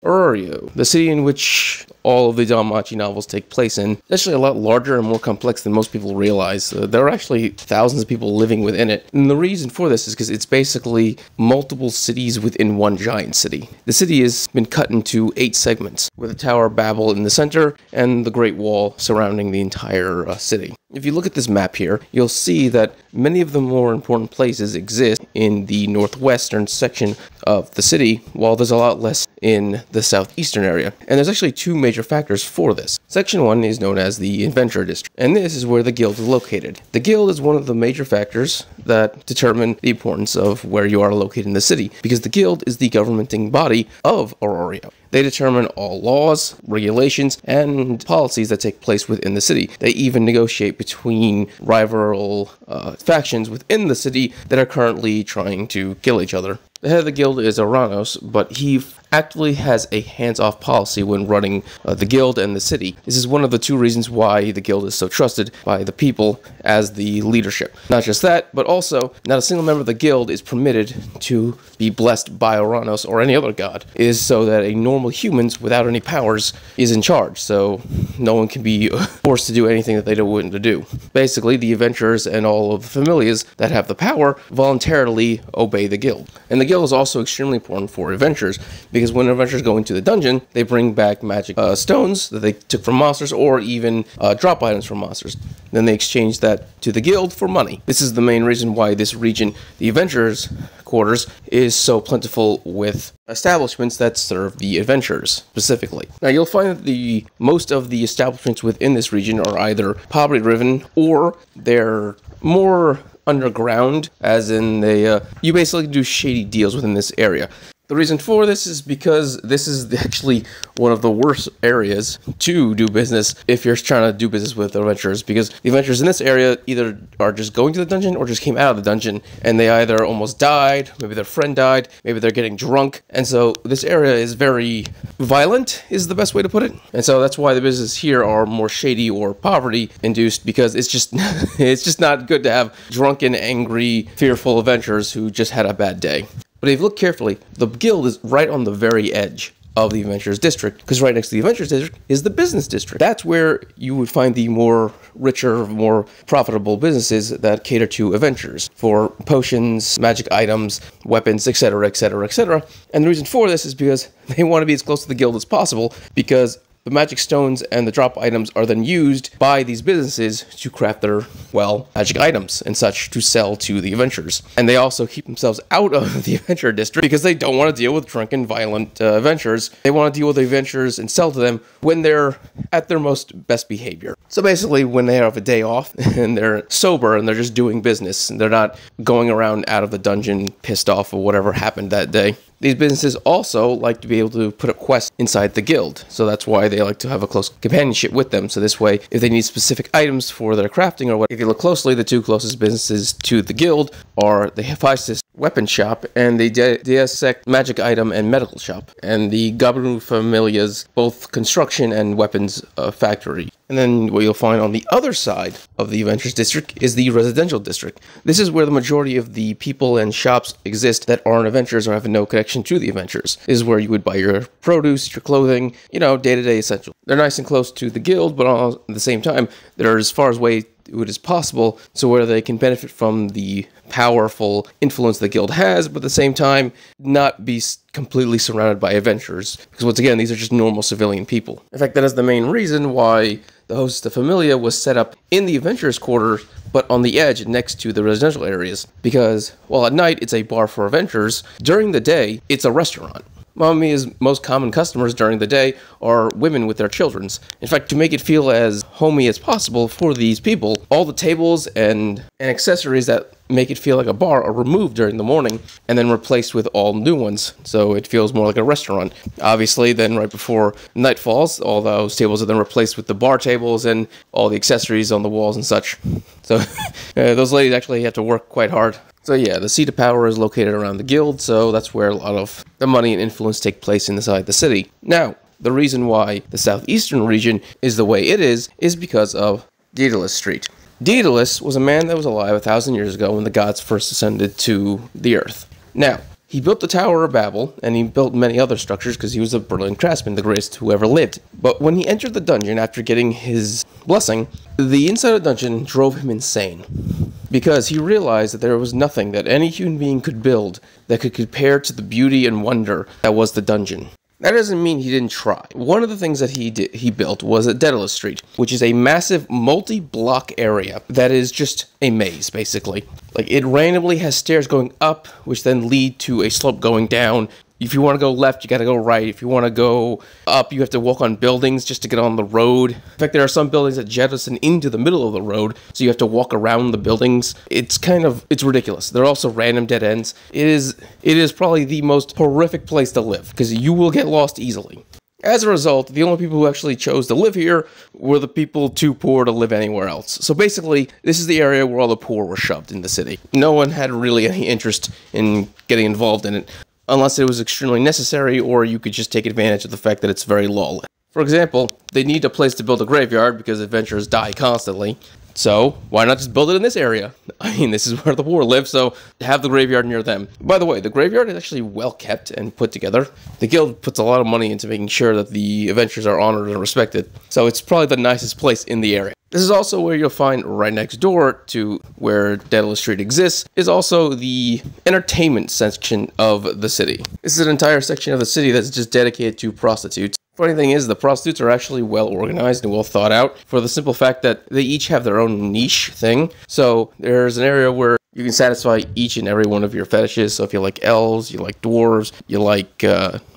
Orario, the city in which all of the Danmachi novels take place in, is actually a lot larger and more complex than most people realize. There are actually thousands of people living within it. And the reason for this is because it's basically multiple cities within one giant city. The city has been cut into 8 segments, with the Tower of Babel in the center and the Great Wall surrounding the entire city. If you look at this map here, you'll see that many of the more important places exist in the northwestern section of the city, while there's a lot less in the southeastern area. And there's actually 2 major factors for this. Section 1 is known as the Adventure District, and this is where the guild is located. The guild is one of the major factors that determine the importance of where you are located in the city, because the guild is the governing body of Orario. They determine all laws, regulations, and policies that take place within the city. They even negotiate between rival factions within the city that are currently trying to kill each other. The head of the guild is Oranos, but he actively has a hands-off policy when running the guild and the city. This is one of the 2 reasons why the guild is so trusted by the people as the leadership. Not just that, but also not a single member of the guild is permitted to be blessed by Oranos or any other god. It is so that a normal humans without any powers is in charge, so no one can be forced to do anything that they don't want to do. Basically, the adventurers and all of the familiars that have the power voluntarily obey the guild. And the guild is also extremely important for adventurers, because when adventurers go into the dungeon, they bring back magic stones that they took from monsters, or even drop items from monsters. Then they exchange that to the guild for money. This is the main reason why this region, the adventurers' quarters, is so plentiful with establishments that serve the adventurers specifically. Now you'll find that most of the establishments within this region are either poverty-driven, or they're more underground, as in you basically do shady deals within this area. The reason for this is because this is actually one of the worst areas to do business if you're trying to do business with adventurers, because the adventurers in this area either are just going to the dungeon or just came out of the dungeon, and they either almost died, maybe their friend died, maybe they're getting drunk, and so this area is very violent, is the best way to put it. And so that's why the businesses here are more shady or poverty induced, because it's just it's just not good to have drunken, angry, fearful adventurers who just had a bad day. But if you look carefully, the guild is right on the very edge of the Adventurers District, because right next to the Adventurers District is the Business District. That's where you would find the more richer, more profitable businesses that cater to adventurers for potions, magic items, weapons, etc., etc., etc. And the reason for this is because they want to be as close to the guild as possible, because the magic stones and the drop items are then used by these businesses to craft their, well, magic items and such to sell to the adventurers. And they also keep themselves out of the adventure district because they don't want to deal with drunken, violent adventurers. They want to deal with the adventurers and sell to them when they're at their most best behavior. So basically, when they have a day off and they're sober and they're just doing business, and they're not going around out of the dungeon pissed off or whatever happened that day. These businesses also like to be able to put up quests inside the guild, so that's why they like to have a close companionship with them. So this way, if they need specific items for their crafting or what, if you look closely, the 2 closest businesses to the guild are the Hephaestus weapon shop and the Deasec magic item and medical shop, and the Gabru Familia's both construction and weapons factory. And then what you'll find on the other side of the Adventures District is the Residential District. This is where the majority of the people and shops exist that aren't adventurers or have no connection to the adventurers. This is where you would buy your produce, your clothing, you know, day-to-day essentials. They're nice and close to the guild, but at the same time, they're as far away as possible, so where they can benefit from the powerful influence the guild has, but at the same time not be completely surrounded by adventurers, because once again, these are just normal civilian people. In fact, that is the main reason why the Host of Familia was set up in the adventurers' quarter, but on the edge next to the residential areas, because while at night it's a bar for adventurers, during the day it's a restaurant. Mami's most common customers during the day are women with their children. In fact, to make it feel as homey as possible for these people, all the tables and accessories that make it feel like a bar are removed during the morning and then replaced with all new ones, so it feels more like a restaurant. Obviously, then right before night falls, all those tables are then replaced with the bar tables and all the accessories on the walls and such. So those ladies actually have to work quite hard. So yeah, the seat of power is located around the guild, so that's where a lot of the money and influence take place inside the city. Now, the reason why the southeastern region is the way it is because of Daedalus Street. Daedalus was a man that was alive 1,000 years ago when the gods first ascended to the earth. Now, He built the Tower of Babel, and he built many other structures because he was a brilliant craftsman, the greatest who ever lived. But when he entered the dungeon after getting his blessing, the inside of the dungeon drove him insane, because he realized that there was nothing that any human being could build that could compare to the beauty and wonder that was the dungeon. That doesn't mean he didn't try. One of the things that he built was a Daedalus Street, which is a massive multi-block area that is just a maze, basically. Like, it randomly has stairs going up, which then lead to a slope going down. If you want to go left, you got to go right. If you want to go up, you have to walk on buildings just to get on the road. In fact, there are some buildings that jettison into the middle of the road, so you have to walk around the buildings. It's ridiculous. There are also random dead ends. It is probably the most horrific place to live, because you will get lost easily. As a result, the only people who actually chose to live here were the people too poor to live anywhere else. So basically, this is the area where all the poor were shoved in the city. No one had really any interest in getting involved in it, unless it was extremely necessary, or you could just take advantage of the fact that it's very lawless. For example, they need a place to build a graveyard because adventurers die constantly. So, why not just build it in this area? I mean, this is where the poor live, so have the graveyard near them. By the way, the graveyard is actually well kept and put together. The guild puts a lot of money into making sure that the adventurers are honored and respected, so it's probably the nicest place in the area. This is also where you'll find right next door to where Daedalus Street exists, is also the entertainment section of the city. This is an entire section of the city that's just dedicated to prostitutes. Funny thing is, the prostitutes are actually well organized and well thought out, for the simple fact that they each have their own niche thing. So there's an area where you can satisfy each and every one of your fetishes. So if you like elves, you like dwarves, you like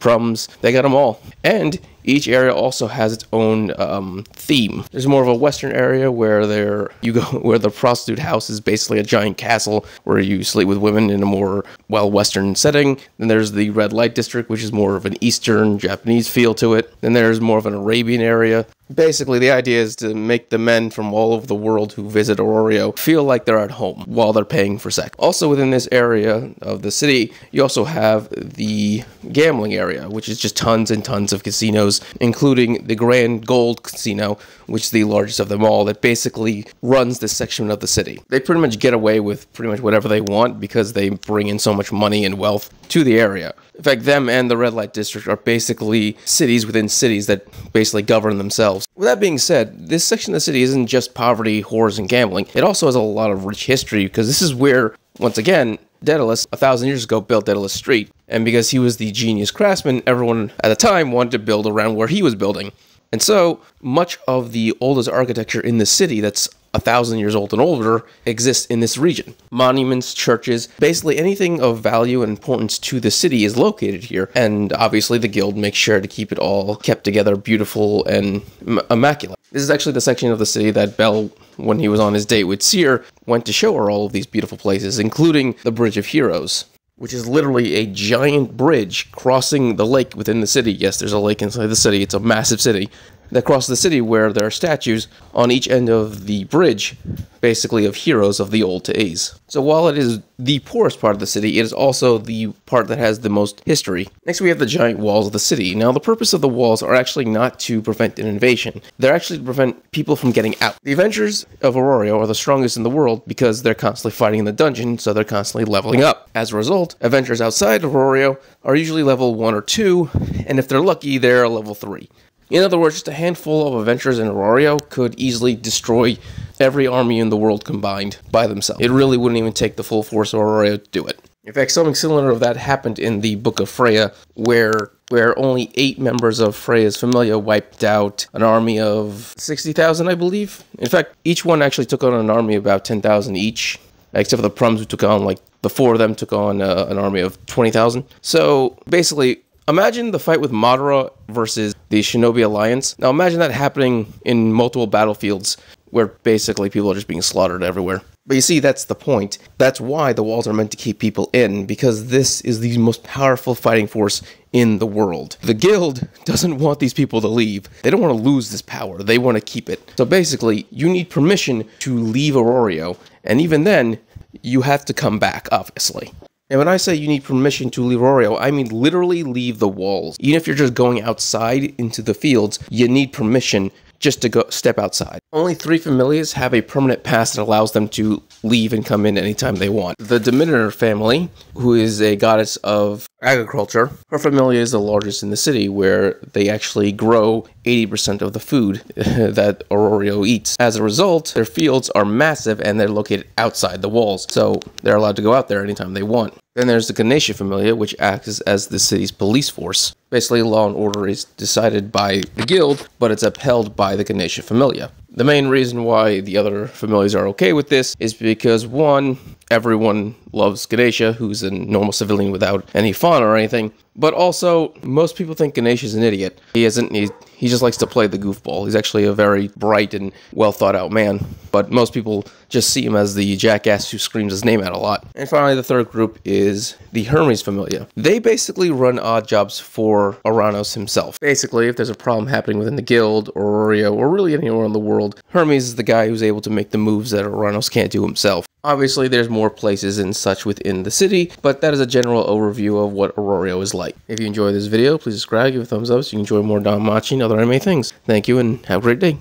prums, they got them all. And each area also has its own theme. There's more of a western area where where the prostitute house is basically a giant castle where you sleep with women in a more western setting. Then there's the red light district, which is more of an Eastern Japanese feel to it. Then there's more of an Arabian area. Basically, the idea is to make the men from all over the world who visit Orario feel like they're at home while they're paying for sex. Also within this area of the city, you also have the gambling area, which is just tons and tons of casinos, including the Grand Gold Casino, which is the largest of them all, that basically runs this section of the city. They pretty much get away with pretty much whatever they want because they bring in so much money and wealth to the area. In fact, them and the red light district are basically cities within cities that basically govern themselves. With that being said, this section of the city isn't just poverty, whores, and gambling. It also has a lot of rich history, because this is where, once again, Daedalus, 1,000 years ago, built Daedalus Street. And because he was the genius craftsman, everyone at the time wanted to build around where he was building. And so, much of the oldest architecture in the city that's 1,000 years old and older exists in this region. Monuments, churches, basically anything of value and importance to the city is located here. And obviously the guild makes sure to keep it all kept together, beautiful and immaculate. This is actually the section of the city that Bell, when he was on his date with Seer, went to show her all of these beautiful places, including the Bridge of Heroes, which is literally a giant bridge crossing the lake within the city. Yes, there's a lake inside the city. It's a massive city that crosses the city, where there are statues on each end of the bridge, basically of heroes of the old days. So while it is the poorest part of the city, it is also the part that has the most history. Next, we have the giant walls of the city. Now, the purpose of the walls are actually not to prevent an invasion. They're actually to prevent people from getting out. The adventurers of Orario are the strongest in the world because they're constantly fighting in the dungeon, so they're constantly leveling up. As a result, adventurers outside of Orario are usually level 1 or 2, and if they're lucky, they're level 3. In other words, just a handful of adventurers in Orario could easily destroy every army in the world combined by themselves. It really wouldn't even take the full force of Orario to do it. In fact, something similar to that happened in the Book of Freya, where only 8 members of Freya's familia wiped out an army of 60,000, I believe. In fact, each one actually took on an army of about 10,000 each, except for the Prums, who took on, like, the 4 of them took on an army of 20,000. So, basically, imagine the fight with Madara versus the Shinobi Alliance. Now imagine that happening in multiple battlefields where basically people are just being slaughtered everywhere. But you see, that's the point. That's why the walls are meant to keep people in, because this is the most powerful fighting force in the world. The guild doesn't want these people to leave. They don't want to lose this power. They want to keep it. So basically, you need permission to leave Orario, and even then, you have to come back, obviously. And when I say you need permission to leave Orario, I mean literally leave the walls. Even if you're just going outside into the fields, you need permission just to go step outside. Only 3 familiars have a permanent pass that allows them to leave and come in anytime they want. The Demeter family, who is a goddess of agriculture, her familia is the largest in the city, where they actually grow 80% of the food that Orario eats. As a result, their fields are massive and they're located outside the walls, so they're allowed to go out there anytime they want. Then there's the Ganesha familia, which acts as the city's police force. Basically, law and order is decided by the guild, but it's upheld by the Ganesha familia. The main reason why the other familiars are okay with this is because, one, everyone loves Ganesha, who's a normal civilian without any fauna or anything, but also, most people think Ganesha's an idiot. He just likes to play the goofball. He's actually a very bright and well thought out man, but most people just see him as the jackass who screams his name out a lot. And finally, the third group is the Hermes familia. They basically run odd jobs for Oranos himself. Basically, if there's a problem happening within the guild, or Orario, or really anywhere in the world, Hermes is the guy who's able to make the moves that Oranos can't do himself. Obviously, there's more places and such within the city, but that is a general overview of what Orario is like. If you enjoyed this video, please subscribe, give it a thumbs up so you can enjoy more Danmachi and other anime things. Thank you, and have a great day.